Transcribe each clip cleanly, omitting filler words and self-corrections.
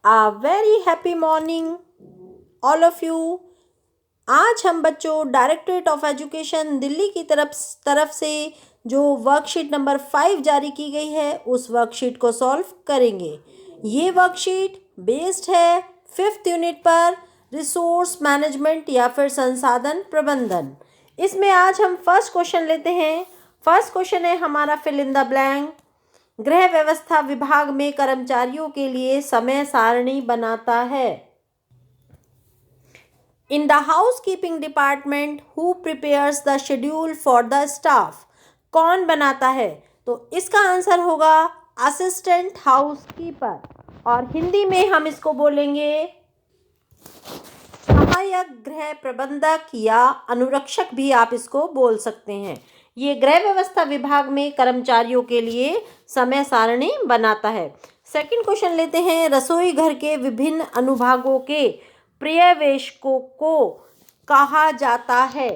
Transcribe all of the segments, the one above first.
A very happy morning all of you। आज हम बच्चों डायरेक्टरेट ऑफ एजुकेशन दिल्ली की तरफ से जो वर्कशीट नंबर 5 जारी की गई है उस वर्कशीट को सॉल्व करेंगे। ये वर्कशीट बेस्ड है 5th यूनिट पर रिसोर्स मैनेजमेंट या फिर संसाधन प्रबंधन। इसमें आज हम फर्स्ट क्वेश्चन लेते हैं। फर्स्ट क्वेश्चन है हमारा फिल इन द ब्लैंक। गृह व्यवस्था विभाग में कर्मचारियों के लिए समय सारणी बनाता है। In the housekeeping department who prepares the schedule for the staff. कौन बनाता है? तो इसका आंसर होगा असिस्टेंट हाउसकीपर, और हिंदी में हम इसको बोलेंगे सहायक गृह प्रबंधक या अनुरक्षक भी आप इसको बोल सकते हैं। ये गृह व्यवस्था विभाग में कर्मचारियों के लिए समय सारणी बनाता है। सेकंड क्वेश्चन लेते हैं। रसोई घर के विभिन्न अनुभागों के पर्यवेक्षकों को कहा जाता है।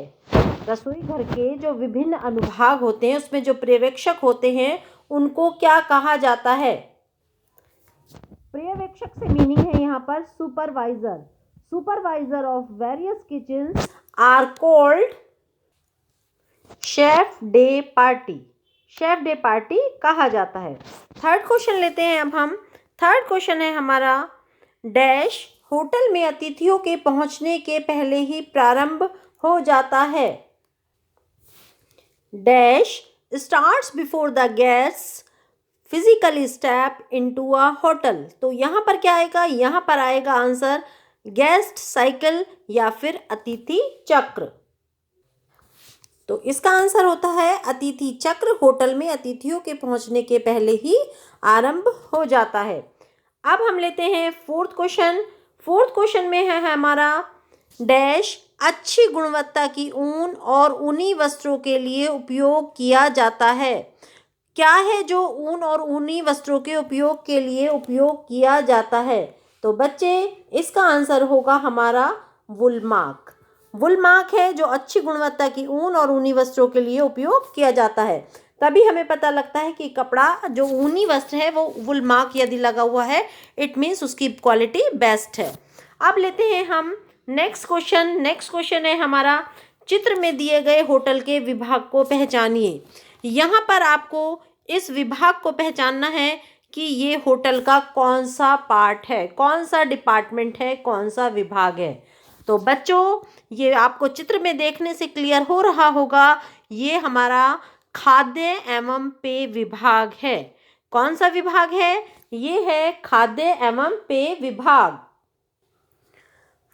रसोई घर के जो विभिन्न अनुभाग होते हैं उसमें जो पर्यवेक्षक होते हैं उनको क्या कहा जाता है? पर्यवेक्षक से मीनिंग है यहाँ पर supervisor. Supervisor of various kitchen are called chef de partie. Chef de partie कहा जाता है। थर्ड क्वेश्चन लेते हैं अब हम। थर्ड क्वेश्चन है हमारा डैश होटल में अतिथियों के पहुंचने के पहले ही प्रारंभ हो जाता है। Dash starts before the guests physically step into a hotel. तो यहाँ पर क्या आएगा? यहाँ पर आएगा आंसर गेस्ट साइकिल या फिर अतिथि चक्र। तो इसका आंसर होता है अतिथि चक्र। होटल में अतिथियों के पहुंचने के पहले ही आरंभ हो जाता है। अब हम लेते हैं फोर्थ क्वेश्चन। फोर्थ क्वेश्चन में है हमारा डैश अच्छी गुणवत्ता की ऊन और ऊनी वस्त्रों के लिए उपयोग किया जाता है। क्या है जो ऊन और ऊनी वस्त्रों के उपयोग के लिए उपयोग किया जाता है? तो बच्चे इसका आंसर होगा हमारा वुलमार्क। वुलमार्क है जो अच्छी गुणवत्ता की ऊन और ऊनी वस्त्रों के लिए उपयोग किया जाता है। तभी हमें पता लगता है कि कपड़ा जो ऊनी वस्त्र है वो वुलमार्क यदि लगा हुआ है इट मीन्स उसकी क्वालिटी बेस्ट है। अब लेते हैं हम नेक्स्ट क्वेश्चन। नेक्स्ट क्वेश्चन है हमारा चित्र में दिए गए होटल के विभाग को पहचानिए। यहाँ पर आपको इस विभाग को पहचानना है कि ये होटल का कौन सा पार्ट है, कौन सा डिपार्टमेंट है, कौन सा विभाग है। तो बच्चों ये आपको चित्र में देखने से क्लियर हो रहा होगा, ये हमारा खाद्य एवं पेय विभाग है। कौन सा विभाग है? ये है खाद्य एवं पेय विभाग।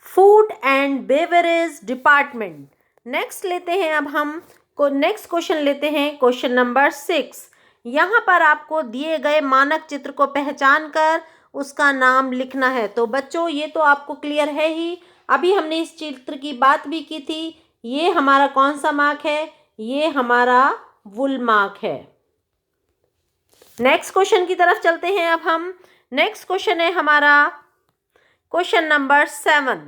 Food and beverage department. Next लेते हैं अब हम नेक्स्ट क्वेश्चन लेते हैं क्वेश्चन नंबर 6। यहाँ पर आपको दिए गए मानक चित्र को पहचान कर उसका नाम लिखना है। तो बच्चों ये तो आपको क्लियर है ही, अभी हमने इस चित्र की बात भी की थी। ये हमारा कौन सा मार्क है? ये हमारा वुल मार्क है। नेक्स्ट क्वेश्चन की तरफ चलते हैं अब हम। नेक्स्ट क्वेश्चन है हमारा क्वेश्चन नंबर 7।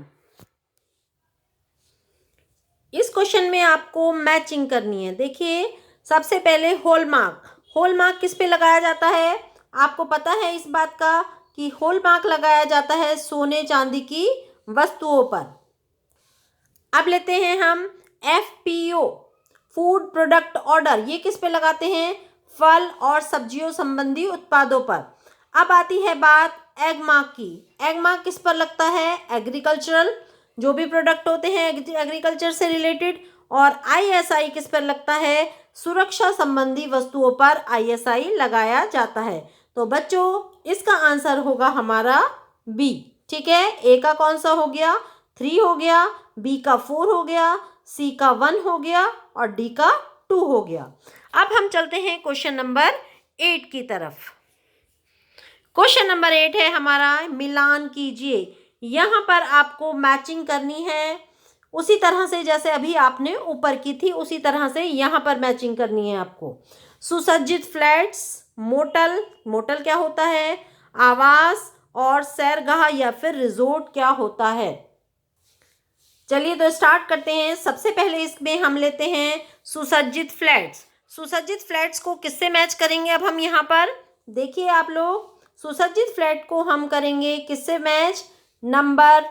इस क्वेश्चन में आपको मैचिंग करनी है। देखिए सबसे पहले हॉलमार्क। हॉलमार्क किस पे लगाया जाता है? आपको पता है इस बात का कि हॉलमार्क लगाया जाता है सोने चांदी की वस्तुओं पर। अब लेते हैं हम FPO फूड प्रोडक्ट ऑर्डर। ये किस पे लगाते हैं? फल और सब्जियों संबंधी उत्पादों पर। अब आती है बात एग मार्क की। एग मार्क किस पर लगता है? एग्रीकल्चरल जो भी प्रोडक्ट होते हैं एग्रीकल्चर से रिलेटेड। और ISI किस पर लगता है? सुरक्षा संबंधी वस्तुओं पर ISI लगाया जाता है। तो बच्चों इसका आंसर होगा हमारा B। ठीक है, A का कौन सा हो गया? 3 हो गया, B का 4 हो गया, C का 1 हो गया और D का 2 हो गया। अब हम चलते हैं क्वेश्चन नंबर 8 की तरफ। क्वेश्चन नंबर 8 है हमारा मिलान कीजिए। यहाँ पर आपको मैचिंग करनी है उसी तरह से जैसे अभी आपने ऊपर की थी, उसी तरह से यहाँ पर मैचिंग करनी है आपको। सुसज्जित फ्लैट्स, मोटल, मोटल क्या होता है? आवास, और सैरगाह या फिर रिजोर्ट क्या होता है? चलिए तो स्टार्ट करते हैं। सबसे पहले इसमें हम लेते हैं सुसज्जित फ्लैट्स। सुसज्जित फ्लैट्स को किससे मैच करेंगे अब हम यहाँ पर? देखिए आप लोग सुसज्जित फ्लैट को हम करेंगे किससे मैच? नंबर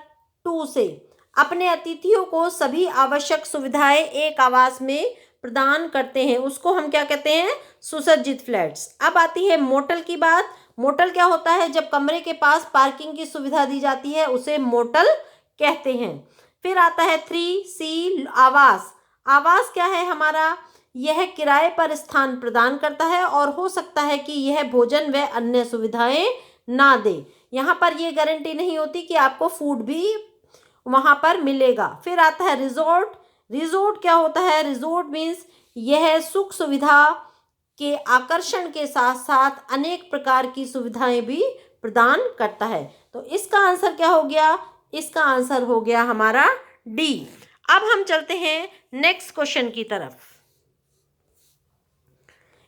2 से। अपने अतिथियों को सभी आवश्यक सुविधाएं एक आवास में प्रदान करते हैं, उसको हम क्या कहते हैं? सुसज्जित फ्लैट्स। अब आती है मोटल की बात। मोटल क्या होता है? जब कमरे के पास पार्किंग की सुविधा दी जाती है उसे मोटल कहते हैं। फिर आता है 3C, आवास। आवास क्या है हमारा? यह किराए पर स्थान प्रदान करता है और हो सकता है कि यह भोजन व अन्य सुविधाएं ना दे। यहाँ पर ये गारंटी नहीं होती कि आपको फूड भी वहाँ पर मिलेगा। फिर आता है रिजॉर्ट। रिजॉर्ट क्या होता है? रिजॉर्ट मीन्स यह सुख सुविधा के आकर्षण के साथ साथ अनेक प्रकार की सुविधाएं भी प्रदान करता है। तो इसका आंसर क्या हो गया? इसका आंसर हो गया हमारा डी। अब हम चलते हैं नेक्स्ट क्वेश्चन की तरफ।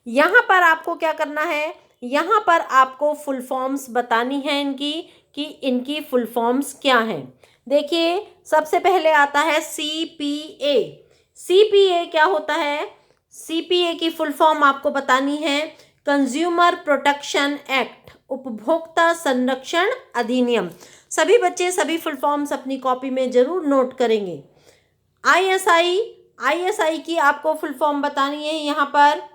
यहाँ पर आपको क्या करना है? यहाँ पर आपको फुल फॉर्म्स बतानी है इनकी, कि इनकी फुल फॉर्म्स क्या हैं। देखिए, सबसे पहले आता है CPA। CPA क्या होता है? CPA की फुल फॉर्म आपको बतानी है कंज्यूमर प्रोटेक्शन एक्ट, उपभोक्ता संरक्षण अधिनियम। सभी बच्चे सभी फुल फॉर्म्स अपनी कॉपी में जरूर नोट करेंगे। ISI की आपको फुल फॉर्म बतानी है यहाँ पर।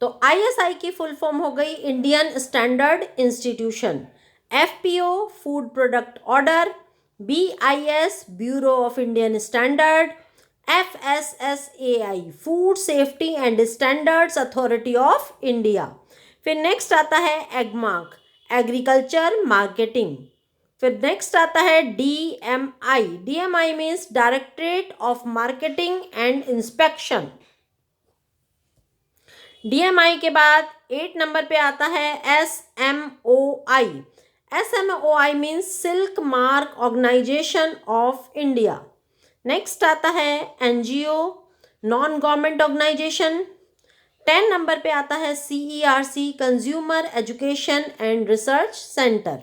तो ISI की फुल फॉर्म हो गई Indian standard institution. FPO food product order. BIS bureau of Indian standard. FSSAI food safety and standards authority of India. फिर नेक्स्ट आता है एगमार्क, एग्रीकल्चर मार्केटिंग। फिर नेक्स्ट आता है DMI। DMI means directorate of marketing and inspection. DMI के बाद 8 number पे आता है SMOI। SMOI means silk mark organisation of India. Next आता है NGO, non government organisation. 10 number पे आता है CERC, consumer education and research centre.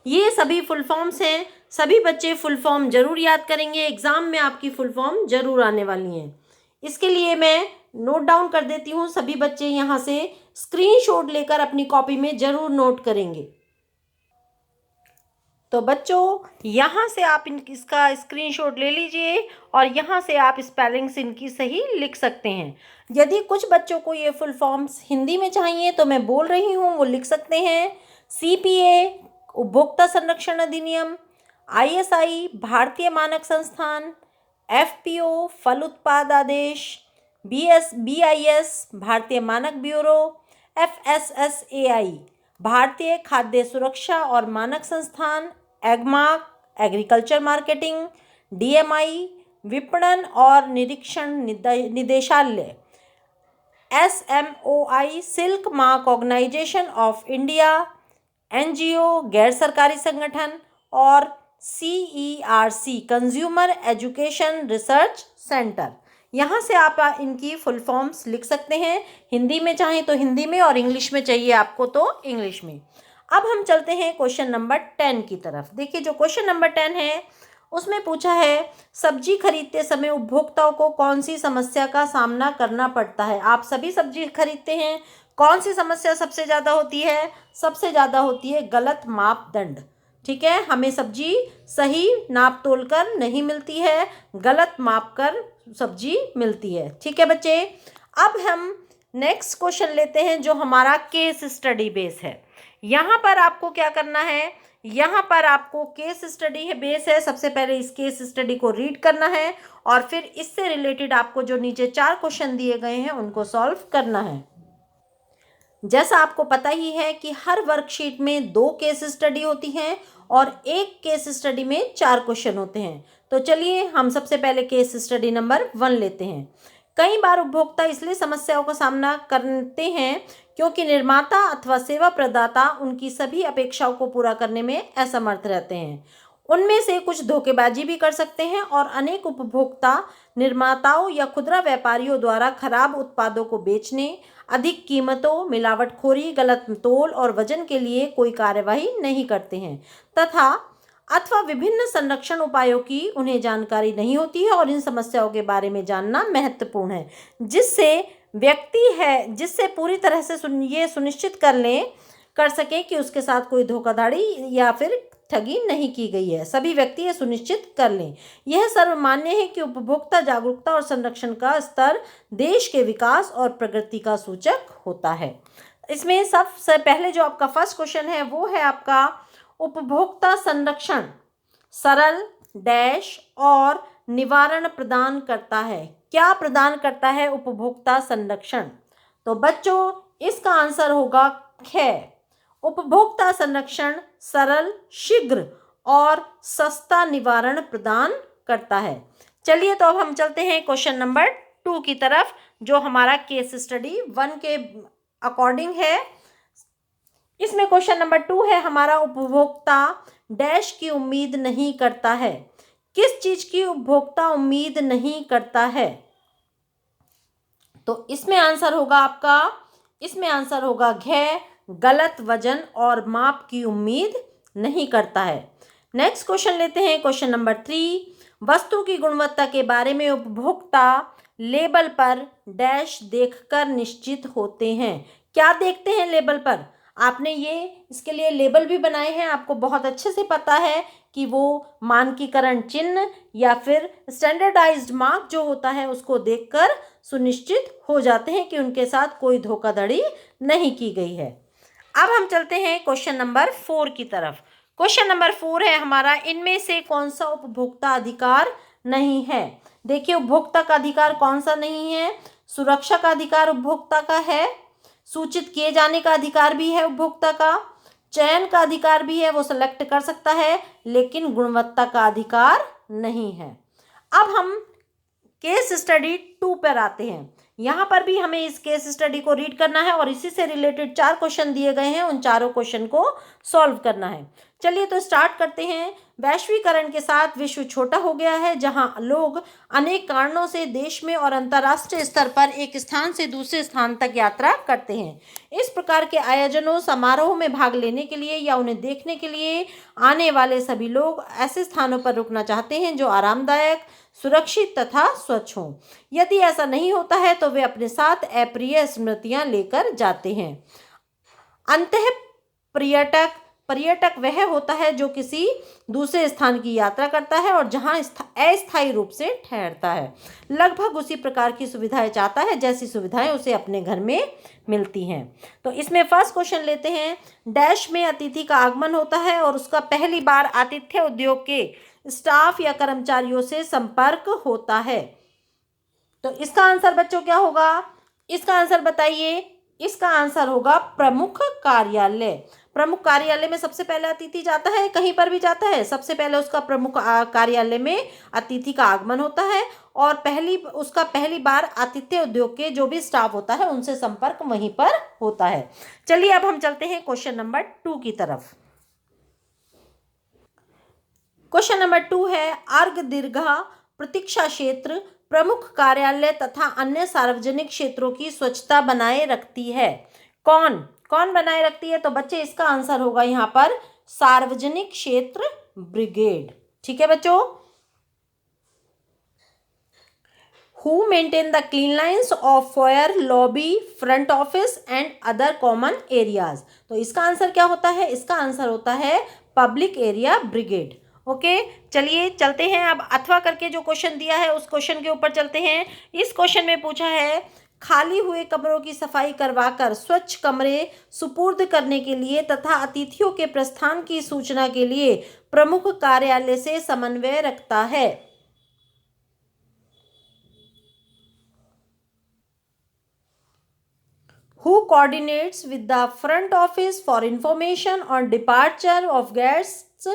ये सभी फुल फॉर्म्स हैं। सभी बच्चे फुल फॉर्म जरूर याद करेंगे, एग्जाम में आपकी फुल फॉर्म जरूर आने वाली हैं। इसके लिए मैं नोट डाउन कर देती हूँ, सभी बच्चे यहाँ से स्क्रीनशॉट लेकर अपनी कॉपी में जरूर नोट करेंगे। तो बच्चों, यहाँ से आप इसका स्क्रीनशॉट ले लीजिए और यहाँ से आप स्पेलिंग्स इनकी सही लिख सकते हैं। यदि कुछ बच्चों को ये फुल फॉर्म्स हिंदी में चाहिए तो मैं बोल रही हूँ, वो लिख सकते हैं। CPA उपभोक्ता संरक्षण अधिनियम, ISI भारतीय मानक संस्थान, FPO फल उत्पाद आदेश, BIS भारतीय मानक ब्यूरो, FSSAI भारतीय खाद्य सुरक्षा और मानक संस्थान, एगमार्क एग्रीकल्चर मार्केटिंग, DMI विपणन और निरीक्षण निदेशालय, SMOI silk mark organisation of India, NGO गैर सरकारी संगठन और CERC consumer education research centre. यहाँ से आप इनकी फुल फॉर्म्स लिख सकते हैं। हिंदी में चाहें तो हिंदी में और इंग्लिश में चाहिए आपको तो इंग्लिश में। अब हम चलते हैं क्वेश्चन नंबर 10 की तरफ। देखिए, जो क्वेश्चन नंबर 10 है उसमें पूछा है सब्जी खरीदते समय उपभोक्ताओं को कौन सी समस्या का सामना करना पड़ता है। आप सभी सब्जी खरीदते हैं, कौन सी समस्या सबसे ज़्यादा होती है? सबसे ज़्यादा होती है गलत मापदंड। ठीक है, हमें सब्जी सही नाप तोल कर नहीं मिलती है, गलत माप कर सब्जी मिलती है। ठीक है बच्चे, अब हम नेक्स्ट क्वेश्चन लेते हैं जो हमारा केस स्टडी बेस है। यहाँ पर आपको क्या करना है? यहाँ पर आपको केस स्टडी है बेस है। सबसे पहले इस केस स्टडी को रीड करना है और फिर इससे रिलेटेड आपको जो नीचे 4 क्वेश्चन दिए गए हैं उनको सॉल्व करना है। जैसा आपको पता ही है कि हर वर्कशीट में 2 केस स्टडी होती हैं और एक केस स्टडी में 4 क्वेश्चन होते हैं। तो चलिए हम सबसे पहले केस स्टडी नंबर 1 लेते हैं। कई बार उपभोक्ता इसलिए समस्याओं का सामना करते हैं क्योंकि निर्माता अथवा सेवा प्रदाता उनकी सभी अपेक्षाओं को पूरा करने में असमर्थ रहते हैं। उनमें से कुछ धोखेबाजी भी कर सकते हैं और अनेक उपभोक्ता निर्माताओं या खुदरा व्यापारियों द्वारा खराब उत्पादों को बेचने, अधिक कीमतों, मिलावटखोरी, गलत तोल और वजन के लिए कोई कार्यवाही नहीं करते हैं तथा अथवा विभिन्न संरक्षण उपायों की उन्हें जानकारी नहीं होती है और इन समस्याओं के बारे में जानना महत्वपूर्ण है, जिससे पूरी तरह से ये सुनिश्चित कर लें कर सकें कि उसके साथ कोई धोखाधड़ी या फिर ठगी नहीं की गई है। सभी व्यक्ति ये सुनिश्चित कर लें। यह सर्वमान्य है कि उपभोक्ता जागरूकता और संरक्षण का स्तर देश के विकास और प्रगति का सूचक होता है। इसमें सबसे पहले जो आपका फर्स्ट क्वेश्चन है वो है आपका उपभोक्ता संरक्षण सरल डैश और निवारण प्रदान करता है। क्या प्रदान करता है उपभोक्ता संरक्षण? तो बच्चों इसका आंसर होगा ख। उपभोक्ता संरक्षण सरल, शीघ्र और सस्ता निवारण प्रदान करता है। चलिए तो अब हम चलते हैं क्वेश्चन नंबर 2 की तरफ, जो हमारा केस स्टडी 1 के अकॉर्डिंग है। इसमें क्वेश्चन नंबर 2 है हमारा, उपभोक्ता डैश की उम्मीद नहीं करता है। किस चीज की उपभोक्ता उम्मीद नहीं करता है? तो इसमें आंसर होगा घ, गलत वजन और माप की उम्मीद नहीं करता है। नेक्स्ट क्वेश्चन लेते हैं, क्वेश्चन नंबर 3। वस्तु की गुणवत्ता के बारे में उपभोक्ता लेबल पर डैश देखकर निश्चित होते हैं। क्या देखते हैं लेबल पर? आपने इसके लिए लेबल भी बनाए हैं, आपको बहुत अच्छे से पता है कि वो मानकीकरण चिन्ह या फिर स्टैंडर्डाइज्ड मार्क जो होता है उसको देखकर सुनिश्चित हो जाते हैं कि उनके साथ कोई धोखाधड़ी नहीं की गई है। अब हम चलते हैं क्वेश्चन नंबर 4 की तरफ। क्वेश्चन नंबर 4 है हमारा, इनमें से कौन सा उपभोक्ता अधिकार नहीं है? देखिए उपभोक्ता का अधिकार कौन सा नहीं है? सुरक्षा का अधिकार उपभोक्ता का है, सूचित किए जाने का अधिकार भी है उपभोक्ता का, चयन का अधिकार भी है, वो सेलेक्ट कर सकता है, लेकिन गुणवत्ता का अधिकार नहीं है। अब हम केस स्टडी 2 पर आते हैं। यहाँ पर भी हमें इस केस स्टडी को रीड करना है और इसी से रिलेटेड 4 क्वेश्चन दिए गए हैं, उन चारों क्वेश्चन को सॉल्व करना है। चलिए तो स्टार्ट करते हैं। वैश्वीकरण के साथ विश्व छोटा हो गया है, जहाँ लोग अनेक कारणों से देश में और अंतर्राष्ट्रीय स्तर पर एक स्थान से दूसरे स्थान तक यात्रा करते हैं। इस प्रकार के आयोजनों समारोह में भाग लेने के लिए या उन्हें देखने के लिए आने वाले सभी लोग ऐसे स्थानों पर रुकना चाहते हैं जो आरामदायक, सुरक्षित तथा स्वच्छ हों। यदि ऐसा नहीं होता है तो वे अपने साथ अप्रिय स्मृतियां लेकर जाते हैं। अंतः पर्यटक वह होता है जो किसी दूसरे स्थान की यात्रा करता है और जहां अस्थायी रूप से ठहरता है, लगभग उसी प्रकार की सुविधाएं चाहता है जैसी सुविधाएं उसे अपने घर में मिलती हैं। तो इसमें फर्स्ट क्वेश्चन लेते हैं। डैश में अतिथि का आगमन होता है और उसका पहली बार आतिथ्य उद्योग के स्टाफ या कर्मचारियों से संपर्क होता है। तो इसका आंसर बच्चों क्या होगा? इसका आंसर बताइए। इसका आंसर होगा प्रमुख कार्यालय। प्रमुख कार्यालय में सबसे पहले अतिथि जाता है, कहीं पर भी जाता है, सबसे पहले उसका प्रमुख कार्यालय में अतिथि का आगमन होता है और उसका पहली बार आतिथ्य उद्योग के जो भी स्टाफ होता है उनसे संपर्क वहीं पर होता है। चलिए अब हम चलते हैं क्वेश्चन नंबर 2 की तरफ। क्वेश्चन नंबर 2 है, अर्घ दीर्घा प्रतीक्षा क्षेत्र प्रमुख कार्यालय तथा अन्य सार्वजनिक क्षेत्रों की स्वच्छता बनाए रखती है। कौन बनाए रखती है? तो बच्चे इसका आंसर होगा यहाँ पर सार्वजनिक क्षेत्र ब्रिगेड। ठीक है बच्चों। Who maintain the clean lines of foyer, lobby, front office and other common areas? तो इसका आंसर क्या होता है? इसका आंसर होता है पब्लिक एरिया ब्रिगेड। ओके चलिए चलते हैं। अब अथवा करके जो क्वेश्चन दिया है उस क्वेश्चन के ऊपर चलते हैं। इस क्वेश्चन में पूछा है, खाली हुए कमरों की सफाई करवाकर स्वच्छ कमरे सुपुर्द करने के लिए तथा अतिथियों के प्रस्थान की सूचना के लिए प्रमुख कार्यालय से समन्वय रखता है। Who coordinates with the front office for information on departure of guests,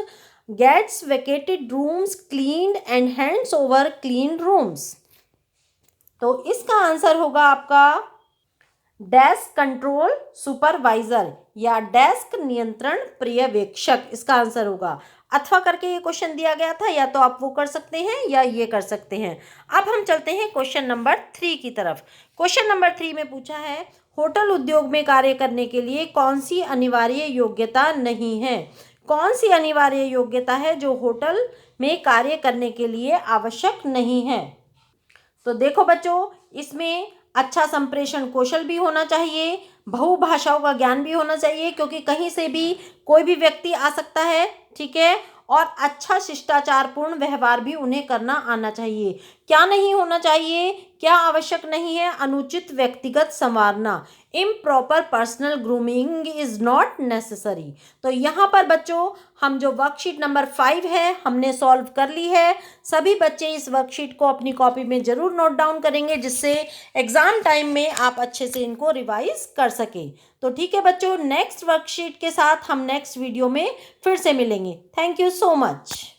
gets vacated rooms cleaned and hands over clean rooms? तो इसका आंसर होगा आपका डेस्क कंट्रोल सुपरवाइजर या डेस्क नियंत्रण पर्यवेक्षक। इसका आंसर होगा। अथवा करके ये क्वेश्चन दिया गया था, या तो आप वो कर सकते हैं या ये कर सकते हैं। अब हम चलते हैं क्वेश्चन नंबर 3 की तरफ। क्वेश्चन नंबर 3 में पूछा है, होटल उद्योग में कार्य करने के लिए कौन सी अनिवार्य योग्यता नहीं है? कौन सी अनिवार्य योग्यता है जो होटल में कार्य करने के लिए आवश्यक नहीं है? तो देखो बच्चों, इसमें अच्छा संप्रेषण कौशल भी होना चाहिए, बहुभाषाओं का ज्ञान भी होना चाहिए, क्योंकि कहीं से भी कोई भी व्यक्ति आ सकता है, ठीक है। और अच्छा शिष्टाचारपूर्ण व्यवहार भी उन्हें करना आना चाहिए। क्या नहीं होना चाहिए, क्या आवश्यक नहीं है, अनुचित व्यक्तिगत संवारना, improper personal grooming is not necessary. तो यहाँ पर बच्चों हम जो वर्कशीट नंबर 5 है हमने सॉल्व कर ली है। सभी बच्चे इस वर्कशीट को अपनी कॉपी में जरूर नोट डाउन करेंगे, जिससे एग्जाम टाइम में आप अच्छे से इनको रिवाइज कर सकें। तो ठीक है बच्चों, नेक्स्ट वर्कशीट के साथ हम नेक्स्ट वीडियो में फिर से मिलेंगे। Thank you so much.